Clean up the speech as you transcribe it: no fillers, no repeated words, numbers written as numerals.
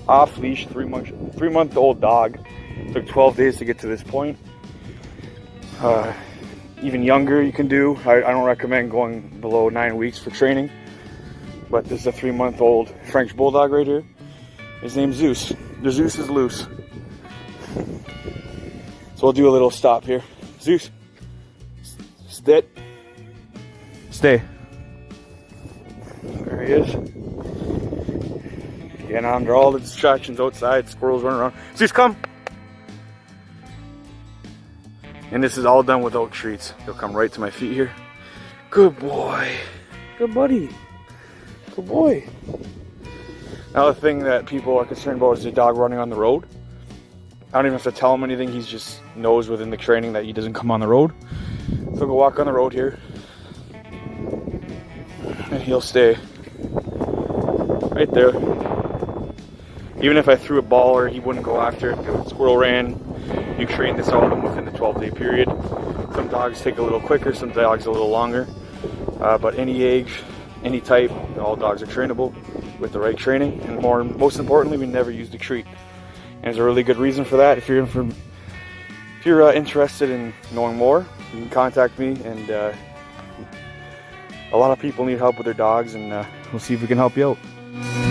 off leash, 3-month old dog. Took 12 days to get to this point. Even younger you can do. I don't recommend going below 9 weeks for training. But this is a 3-month-old French Bulldog right here. His name's Zeus. The Zeus is loose. So we'll do a little stop here. Zeus, sit. Stay. There he is. Getting under all the distractions outside. Squirrels running around. Zeus, come. And this is all done without treats. He'll come right to my feet here. Good boy. Good buddy. Good boy. Another thing that people are concerned about is the dog running on the road. I don't even have to tell him anything. He just knows within the training that he doesn't come on the road. So go walk on the road here. And he'll stay right there. Even if I threw a ball or he wouldn't go after it, the squirrel ran. You train this all of them within the 12-day period. Some dogs take a little quicker, some dogs a little longer. But any age, any type, all dogs are trainable with the right training. And most importantly, we never use the treat. And there's a really good reason for that. If you're interested in knowing more, you can contact me. And a lot of people need help with their dogs, and we'll see if we can help you out.